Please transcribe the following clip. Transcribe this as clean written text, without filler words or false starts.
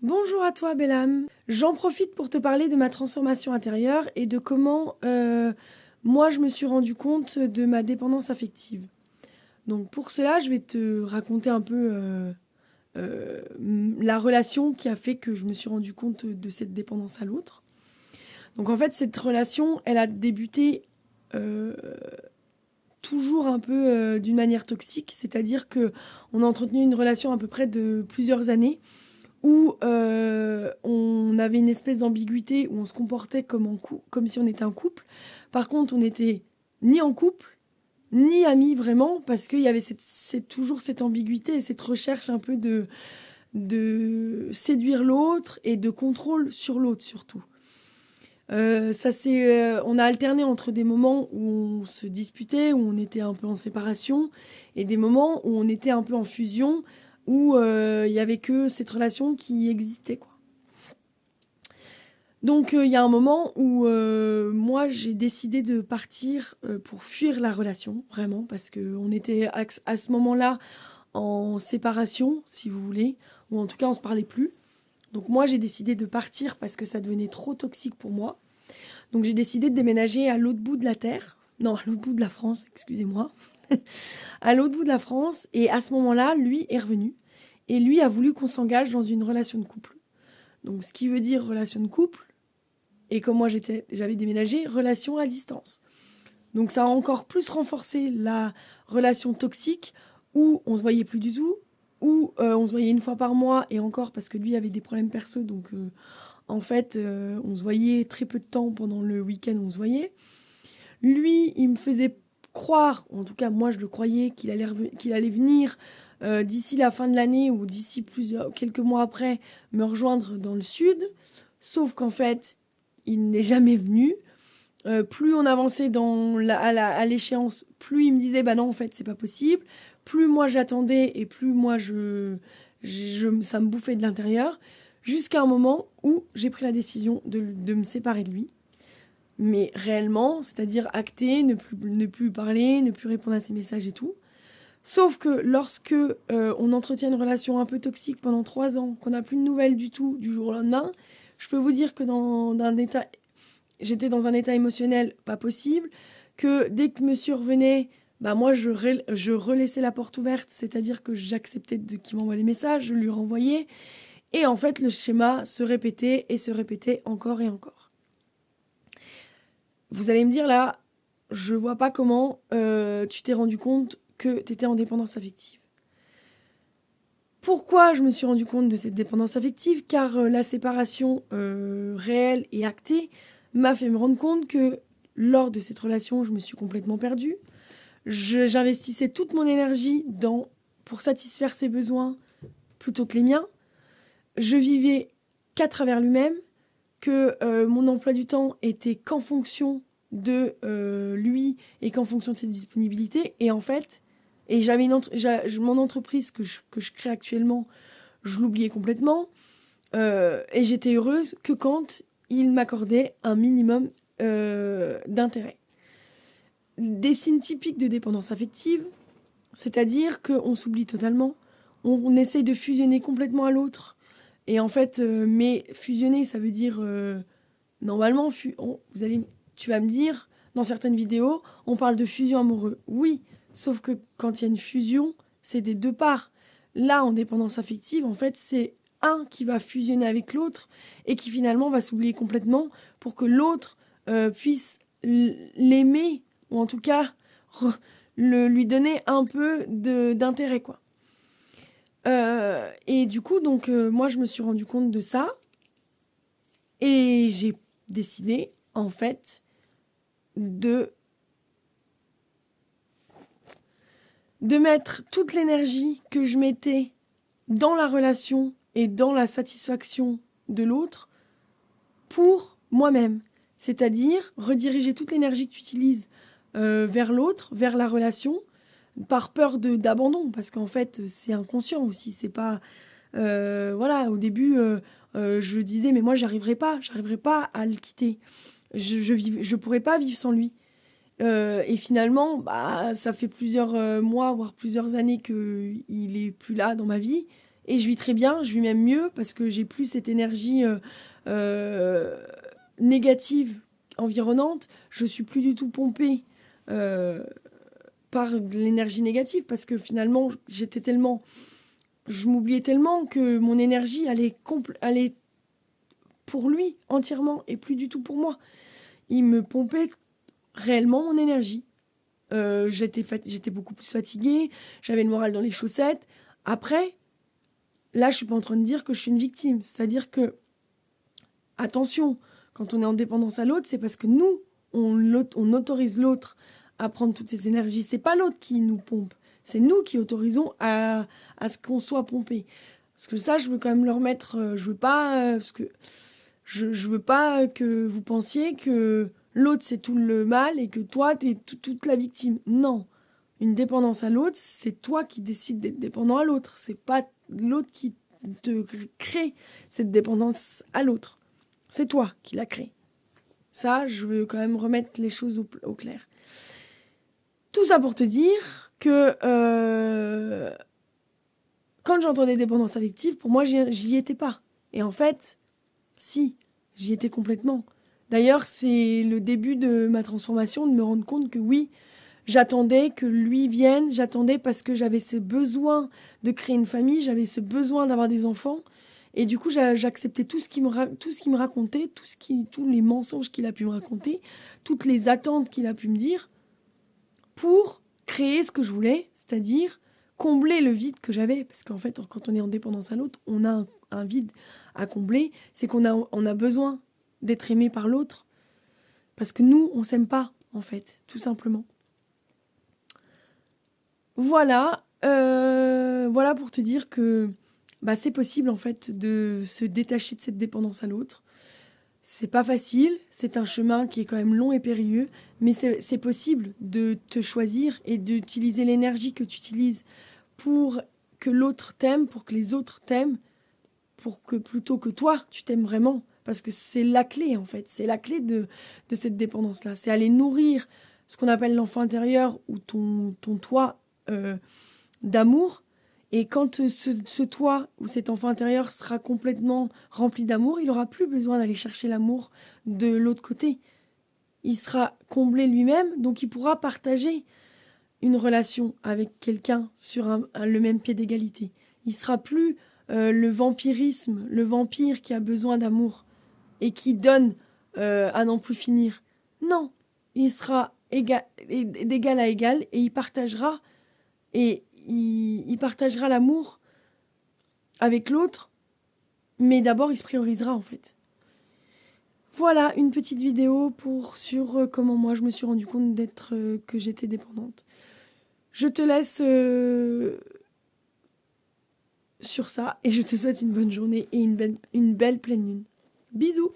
Bonjour à toi, belle âme. J'en profite pour te parler de ma transformation intérieure et de comment moi je me suis rendu compte de ma dépendance affective. Donc pour cela, je vais te raconter un peu la relation qui a fait que je me suis rendu compte de cette dépendance à l'autre. Donc en fait, cette relation, elle a débuté euh, toujours un peu d'une manière toxique, c'est-à-dire que on a entretenu une relation à peu près de plusieurs années où on avait une espèce d'ambiguïté, où on se comportait comme si on était un couple. Par contre, on n'était ni en couple, ni amis vraiment, parce qu'il y avait toujours cette ambiguïté et cette recherche un peu de séduire l'autre et de contrôle sur l'autre surtout. On a alterné entre des moments où on se disputait, où on était un peu en séparation, et des moments où on était un peu en fusion, où il y avait que cette relation qui existait, quoi. Donc il y a un moment où moi j'ai décidé de partir pour fuir la relation, vraiment, parce qu'on était à ce moment-là en séparation, si vous voulez, ou en tout cas on se parlait plus. Donc moi j'ai décidé de partir parce que ça devenait trop toxique pour moi. Donc j'ai décidé de déménager à l'autre bout de la terre. Non, à l'autre bout de la France, excusez-moi. À l'autre bout de la France. Et à ce moment-là, lui est revenu. Et lui a voulu qu'on s'engage dans une relation de couple. Donc ce qui veut dire relation de couple. Et comme moi j'avais déménagé, relation à distance. Donc ça a encore plus renforcé la relation toxique où on se voyait plus du tout, où on se voyait une fois par mois et encore parce que lui avait des problèmes perso. Donc en fait, on se voyait très peu de temps pendant le week-end, on se voyait. Lui, il me faisait croire, en tout cas moi je le croyais, qu'il allait venir d'ici la fin de l'année ou d'ici quelques mois après me rejoindre dans le sud. Sauf qu'en fait, il n'est jamais venu. Plus on avançait à l'échéance, plus il me disait bah non en fait c'est pas possible. Plus moi j'attendais et plus moi ça me bouffait de l'intérieur. Jusqu'à un moment où j'ai pris la décision de me séparer de lui. Mais réellement, c'est-à-dire acter, ne plus parler, ne plus répondre à ses messages et tout. Sauf que lorsque on entretient une relation un peu toxique pendant 3 ans, qu'on n'a plus de nouvelles du tout du jour au lendemain, je peux vous dire que j'étais dans un état émotionnel pas possible, que dès que monsieur revenait, bah moi je relaissais la porte ouverte, c'est-à-dire que j'acceptais qu'il m'envoie des messages, je lui renvoyais, et en fait le schéma se répétait et se répétait encore et encore. Vous allez me dire là, je vois pas comment tu t'es rendu compte que tu étais en dépendance affective. Pourquoi je me suis rendu compte de cette dépendance affective? Car la séparation réelle et actée m'a fait me rendre compte que lors de cette relation, je me suis complètement perdue. J'investissais toute mon énergie pour satisfaire ses besoins plutôt que les miens. Je vivais qu'à travers lui-même, que mon emploi du temps était qu'en fonction de lui et qu'en fonction de ses disponibilités. Et en fait, mon entreprise que je crée actuellement, je l'oubliais complètement. Et j'étais heureuse que quand il m'accordait un minimum d'intérêt. Des signes typiques de dépendance affective, c'est-à-dire qu'on s'oublie totalement, on essaye de fusionner complètement à l'autre. Et en fait, mais fusionner, ça veut dire normalement, tu vas me dire, dans certaines vidéos, on parle de fusion amoureuse. Oui, sauf que quand il y a une fusion, c'est des deux parts. Là, en dépendance affective, en fait, c'est un qui va fusionner avec l'autre et qui finalement va s'oublier complètement pour que l'autre puisse l'aimer ou en tout cas lui donner un peu d'intérêt, quoi. Et du coup, donc, moi, je me suis rendu compte de ça et j'ai décidé, en fait, de mettre toute l'énergie que je mettais dans la relation et dans la satisfaction de l'autre pour moi-même. C'est-à-dire rediriger toute l'énergie que tu utilises vers l'autre, vers la relation, par peur d'abandon, parce qu'en fait, c'est inconscient aussi. C'est pas... voilà, au début, je disais, mais moi, j'arriverai pas à le quitter. Je pourrais pas vivre sans lui. Et finalement, bah, ça fait plusieurs mois, voire plusieurs années qu'il est plus là dans ma vie. et je vis très bien, je vis même mieux parce que j'ai plus cette énergie négative environnante. Je suis plus du tout pompée par de l'énergie négative parce que finalement, je m'oubliais tellement que mon énergie allait pour lui entièrement et plus du tout pour moi. Il me pompait réellement mon énergie. J'étais beaucoup plus fatiguée, j'avais le moral dans les chaussettes. Après, là, je suis pas en train de dire que je suis une victime. C'est-à-dire que, attention, quand on est en dépendance à l'autre, c'est parce que nous, on autorise l'autre à prendre toutes ces énergies. C'est pas l'autre qui nous pompe. C'est nous qui autorisons à ce qu'on soit pompé. Parce que ça, je veux quand même le remettre. Je veux pas, parce que je veux pas que vous pensiez que l'autre c'est tout le mal et que toi t'es toute la victime. Non, une dépendance à l'autre, c'est toi qui décides d'être dépendant à l'autre. C'est pas l'autre qui te crée cette dépendance à l'autre. C'est toi qui la crée. Ça, je veux quand même remettre les choses au clair. Tout ça pour te dire que quand j'entendais dépendance affective, pour moi, j'y étais pas. Et en fait, si, j'y étais complètement. D'ailleurs, c'est le début de ma transformation, de me rendre compte que oui, j'attendais que lui vienne, j'attendais parce que j'avais ce besoin de créer une famille, j'avais ce besoin d'avoir des enfants. Et du coup, j'acceptais tout ce qu'il me racontait, tous les mensonges qu'il a pu me raconter, toutes les attentes qu'il a pu me dire, pour créer ce que je voulais, c'est-à-dire combler le vide que j'avais. Parce qu'en fait, quand on est en dépendance à l'autre, on a un vide à combler. C'est qu'on a besoin d'être aimé par l'autre. Parce que nous, on s'aime pas, en fait, tout simplement. Voilà. Voilà pour te dire que c'est possible, en fait, de se détacher de cette dépendance à l'autre. C'est pas facile, c'est un chemin qui est quand même long et périlleux, mais c'est possible de te choisir et d'utiliser l'énergie que tu utilises pour que l'autre t'aime, pour que les autres t'aiment, pour que plutôt que toi, tu t'aimes vraiment. Parce que c'est la clé, en fait. C'est la clé de cette dépendance-là. C'est aller nourrir ce qu'on appelle l'enfant intérieur ou ton toit d'amour. Et quand ce toit ou cet enfant intérieur sera complètement rempli d'amour, il n'aura plus besoin d'aller chercher l'amour de l'autre côté. Il sera comblé lui-même, donc il pourra partager une relation avec quelqu'un sur le même pied d'égalité. Il sera plus le vampirisme, le vampire qui a besoin d'amour et qui donne à n'en plus finir. Non, il sera d'égal à égal et il partagera l'amour avec l'autre, mais d'abord il se priorisera en fait. Voilà une petite vidéo sur comment moi je me suis rendu compte que j'étais dépendante. Je te laisse sur ça et je te souhaite une bonne journée et une belle pleine lune. Bisous!